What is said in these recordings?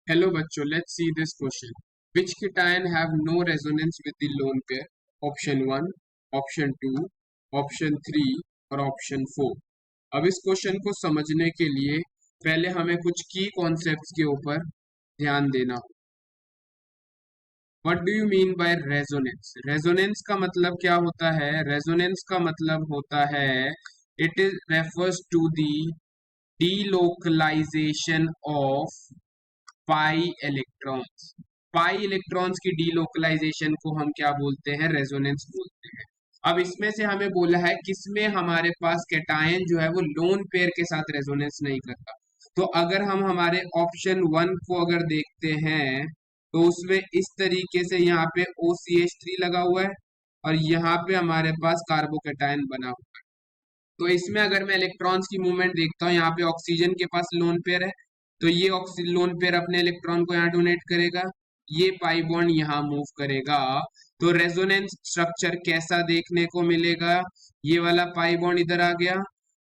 Hello बच्चों, let's see this question. Which cation have no resonance with the lone pair? Option 1, option 2, option 3 और option 4. अब इस question को समझने के लिए पहले हमें कुछ की कॉन्सेप्ट्स के ऊपर ध्यान देना हो. What do you mean by resonance? Resonance का मतलब क्या होता है? Resonance का मतलब होता है it is refers to the delocalization of pi electrons. Pi electrons की डीलोकलाइजेशन को हम क्या बोलते हैं? रेजोनेंस बोलते हैं. अब इसमें से हमें बोला है किसमें हमारे पास कैटायन जो है वो लोन पेयर के साथ रेजोनेंस नहीं करता. तो अगर हम हमारे ऑप्शन 1 को अगर देखते हैं तो उसमें इस तरीके से यहाँ पे OCH3 लगा हुआ है और यहाँ पे हमारे पास कार्बोकैटायन बना हुआ है. तो इसमें अगर मैं इलेक्ट्रॉन्स की मूवमेंट देखता हूँ, यहाँ पे ऑक्सीजन के पास लोन पेयर है तो ये लोन पेयर अपने इलेक्ट्रॉन को यहाँ डोनेट करेगा, ये पाई बॉन्ड यहाँ मूव करेगा. तो रेजोनेंस स्ट्रक्चर कैसा देखने को मिलेगा? ये वाला पाई बॉन्ड इधर आ गया,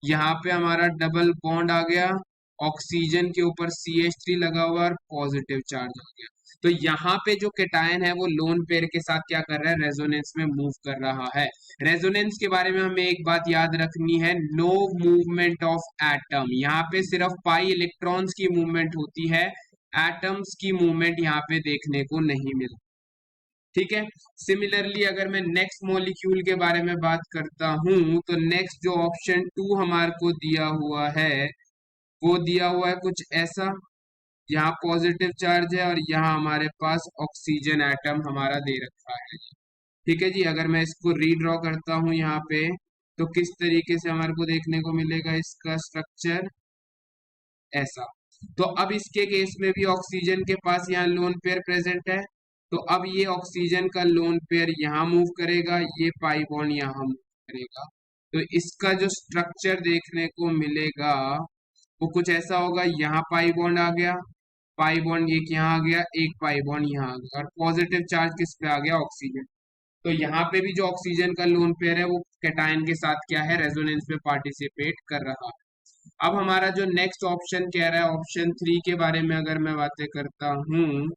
यहाँ पे हमारा डबल बॉन्ड आ गया, ऑक्सीजन के ऊपर CH3 लगा हुआ और पॉजिटिव चार्ज आ गया. तो यहाँ पे जो कैटायन है वो लोन पेयर के साथ क्या कर रहा है? रेजोनेंस में मूव कर रहा है. रेजोनेंस के बारे में हमें एक बात याद रखनी है, नो मूवमेंट ऑफ एटम. यहाँ पे सिर्फ पाई इलेक्ट्रॉन्स की मूवमेंट होती है, एटम्स की मूवमेंट यहाँ पे देखने को नहीं मिलती. ठीक है. सिमिलरली अगर मैं नेक्स्ट मॉलिक्यूल के बारे में बात करता हूं तो नेक्स्ट जो ऑप्शन 2 हमारे को दिया हुआ है वो दिया हुआ है कुछ ऐसा. यहाँ पॉजिटिव चार्ज है और यहाँ हमारे पास ऑक्सीजन एटम हमारा दे रखा है. ठीक है जी. अगर मैं इसको रीड्रॉ करता हूँ यहाँ पे तो किस तरीके से हमारे को देखने को मिलेगा इसका स्ट्रक्चर? ऐसा. तो अब इसके केस में भी ऑक्सीजन के पास यहाँ लोन पेयर प्रेजेंट है, तो अब ये ऑक्सीजन का लोन पेयर यहाँ मूव करेगा, ये पाई बॉन्ड यहाँ मूव करेगा. तो इसका जो स्ट्रक्चर देखने को मिलेगा वो कुछ ऐसा होगा. यहाँ पाई बॉन्ड आ गया, पाई बॉन्ड एक यहाँ आ गया, एक पाई बॉन्ड यहाँ आ गया और पॉजिटिव चार्ज किस पे आ गया? ऑक्सीजन. तो यहाँ पे भी जो ऑक्सीजन का लोन पेयर है वो कैटायन के साथ क्या है? रेजोनेंस में पार्टिसिपेट कर रहा है. अब हमारा जो नेक्स्ट ऑप्शन कह रहा है ऑप्शन 3 के बारे में अगर मैं बातें करता हूं,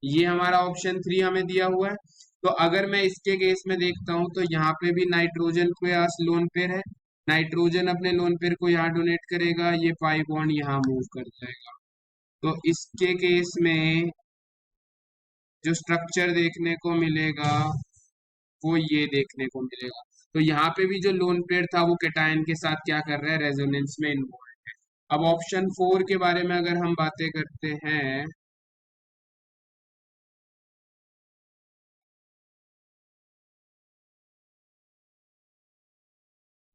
ये हमारा ऑप्शन 3 हमें दिया हुआ है. तो अगर मैं इसके केस में देखता हूं तो यहाँ पे भी नाइट्रोजन के पास लोन पेयर है, नाइट्रोजन अपने लोन पेयर को यहाँ डोनेट करेगा, ये पाई बॉन्ड यहाँ मूव कर जाएगा. तो इसके केस में जो स्ट्रक्चर देखने को मिलेगा वो ये देखने को मिलेगा. तो यहाँ पे भी जो लोन पेयर था वो कैटायन के साथ क्या कर रहा है? रेजोनेंस में इन्वॉल्व है. अब ऑप्शन 4 के बारे में अगर हम बातें करते हैं,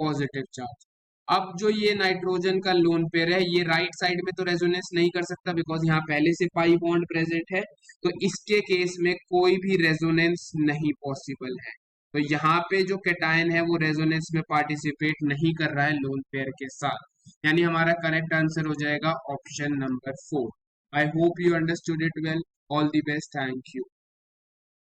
पॉजिटिव चार्ज. अब जो ये नाइट्रोजन का लोन पेयर है ये राइट साइड में तो रेजोनेंस नहीं कर सकता बिकॉज यहाँ पहले से पाई बॉन्ड प्रेजेंट है. तो इसके केस में कोई भी रेजोनेंस नहीं पॉसिबल है. तो यहाँ पे जो कैटायन है वो रेजोनेंस में पार्टिसिपेट नहीं कर रहा है लोन पेयर के साथ. यानी हमारा करेक्ट आंसर हो जाएगा option number 4. I hope you understood it well. All the best. Thank you.